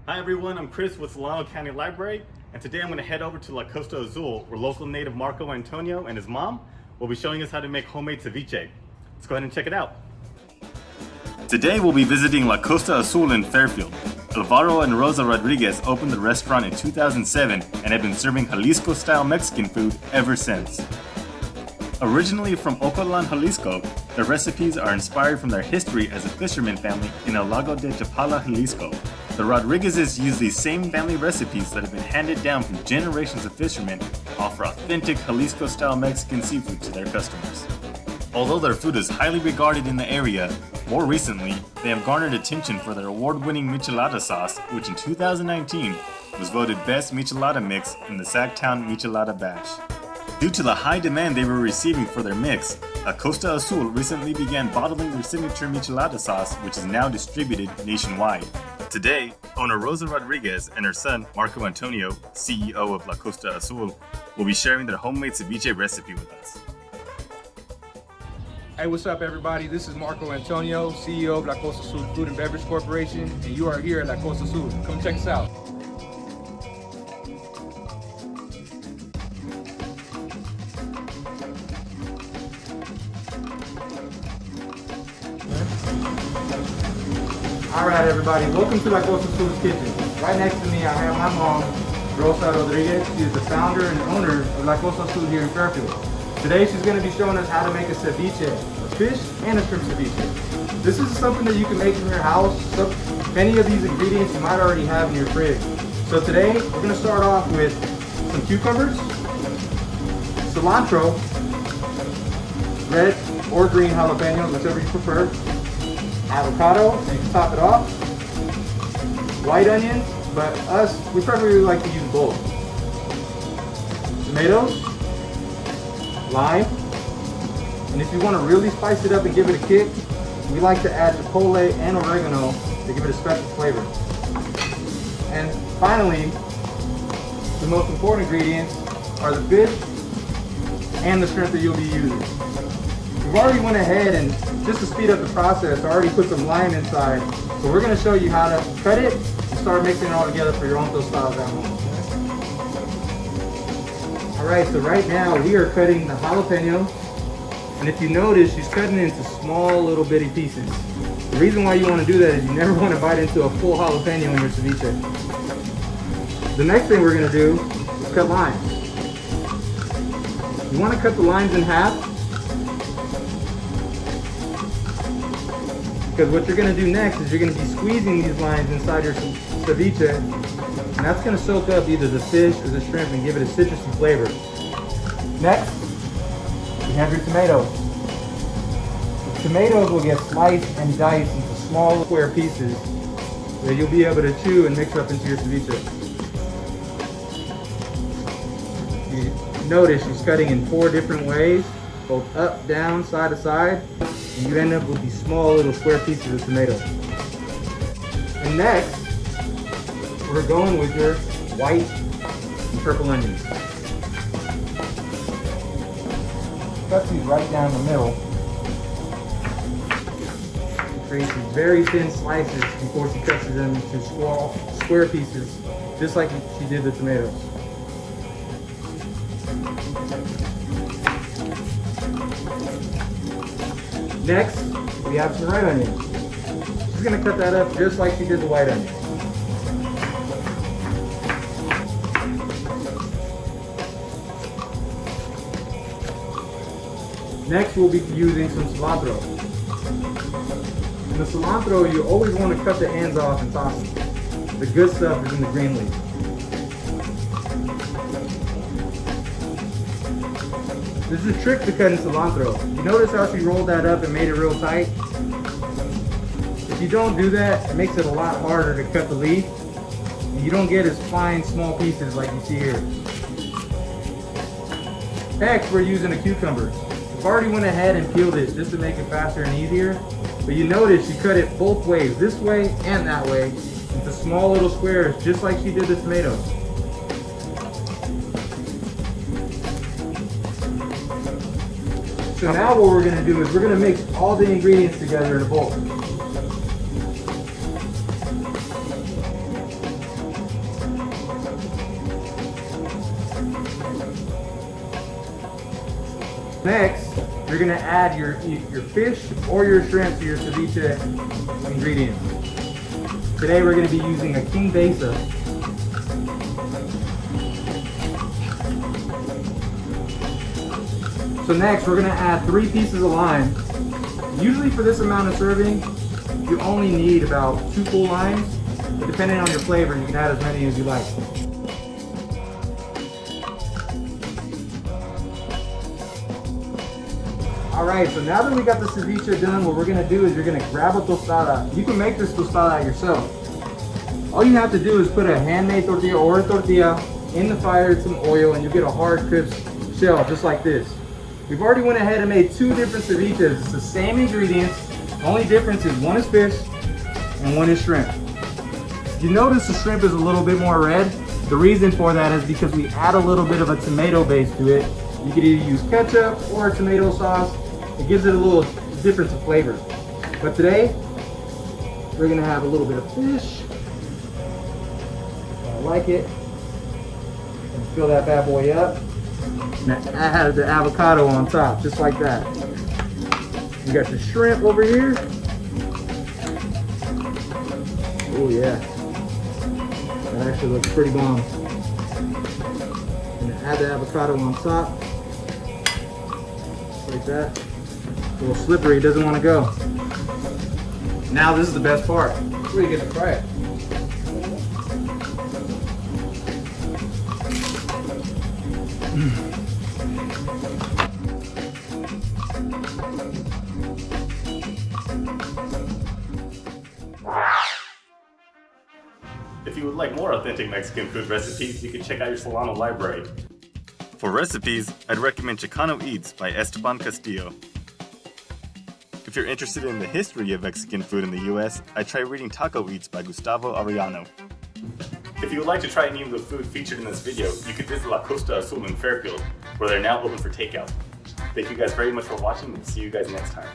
Hi everyone, I'm Chris with Solano County Library, and today I'm going to head over to La Costa Azul, where local native Marcoantonio and his mom will be showing us how to make homemade ceviche. Let's go ahead and check it out. Today we'll be visiting La Costa Azul in Fairfield. Alvaro and Rosa Rodriguez opened the restaurant in 2007 and have been serving Jalisco-style Mexican food ever since. Originally from Ocotlan, Jalisco, their recipes are inspired from their history as a fisherman family in El Lago de Chapala, Jalisco. The Rodriguezes use these same family recipes that have been handed down from generations of fishermen to offer authentic Jalisco-style Mexican seafood to their customers. Although their food is highly regarded in the area, more recently, they have garnered attention for their award-winning michelada sauce, which in 2019 was voted Best Michelada Mix in the Sacktown Michelada Bash. Due to the high demand they were receiving for their mix, Costa Azul recently began bottling their signature michelada sauce, which is now distributed nationwide. Today, owner Rosa Rodriguez and her son Marcoantonio, CEO of La Costa Azul, will be sharing their homemade ceviche recipe with us. Hey, what's up everybody? This is Marcoantonio, CEO of La Costa Azul Food and Beverage Corporation, and you are here at La Costa Azul. Come check us out. All right, everybody, welcome to La Costa Azul's kitchen. Right next to me, I have my mom, Rosa Rodriguez. She is the founder and owner of La Costa Azul here in Fairfield. Today, she's going to be showing us how to make a ceviche, a fish and a shrimp ceviche. This is something that you can make in your house. So many of these ingredients you might already have in your fridge. So today, we're going to start off with some cucumbers, cilantro, red or green jalapenos, whichever you prefer, avocado, and you can top it off, white onions, but us, we preferably like to use both, tomatoes, lime, and if you want to really spice it up and give it a kick, we like to add chipotle and oregano to give it a special flavor. And finally, the most important ingredients are the fish and the shrimp that you'll be using. We've already went ahead and, just to speed up the process, I already put some lime inside. So we're going to show you how to cut it and start mixing it all together for your own tostadas at home. Alright, so right now we are cutting the jalapeno. And if you notice, she's cutting it into small little bitty pieces. The reason why you want to do that is you never want to bite into a full jalapeno in your ceviche. The next thing we're going to do is cut limes. You want to cut the limes in half, because what you're going to do next is you're going to be squeezing these limes inside your ceviche, and that's going to soak up either the fish or the shrimp and give it a citrusy flavor. Next, you have your tomatoes. The tomatoes will get sliced and diced into small square pieces that you'll be able to chew and mix up into your ceviche. You notice she's cutting in 4 different ways, both up, down, side to side. And you end up with these small little square pieces of tomato. And next, we're going with your white and purple onions. Cut these right down the middle. Create these very thin slices before she cuts them into square pieces, just like she did the tomatoes. Next, we have some red onions. She's going to cut that up just like she did the white onion. Next, we'll be using some cilantro. And the cilantro, you always want to cut the ends off and toss it. The good stuff is in the green leaf. This is a trick to cutting cilantro. You notice how she rolled that up and made it real tight? If you don't do that, it makes it a lot harder to cut the leaf. And you don't get as fine, small pieces like you see here. Next, we're using a cucumber. I've already went ahead and peeled it just to make it faster and easier. But you notice she cut it both ways, this way and that way, into small little squares, just like she did the tomatoes. So now what we're going to do is we're going to mix all the ingredients together in a bowl. Next, you're gonna add your fish or your shrimp to your ceviche ingredients. Today we're gonna be using a king besa. So next, we're gonna add 3 pieces of lime. Usually for this amount of serving, you only need about 2 full limes, but depending on your flavor, you can add as many as you like. Alright, so now that we got the ceviche done, what we're gonna do is you're gonna grab a tostada. You can make this tostada yourself. All you have to do is put a handmade tortilla or a tortilla in the fire with some oil and you get a hard, crisp shell just like this. We've already went ahead and made 2 different ceviches. It's the same ingredients. The only difference is one is fish and one is shrimp. You notice the shrimp is a little bit more red. The reason for that is because we add a little bit of a tomato base to it. You could either use ketchup or a tomato sauce. It gives it a little difference of flavor. But today, we're gonna have a little bit of fish. I like it. And fill that bad boy up. And add the avocado on top, just like that. You got your shrimp over here. Oh yeah. That actually looks pretty bomb. And add the avocado on top. Just like that. A little slippery, it doesn't want to go. Now this is the best part. Where you get to try it. If you would like more authentic Mexican food recipes, you can check out your Solano Library. For recipes, I'd recommend Chicano Eats by Esteban Castillo. If you're interested in the history of Mexican food in the US, I'd try reading Taco Eats by Gustavo Arellano. If you would like to try any of the food featured in this video, you could visit La Costa Azul in Fairfield, where they're now open for takeout. Thank you guys very much for watching and see you guys next time.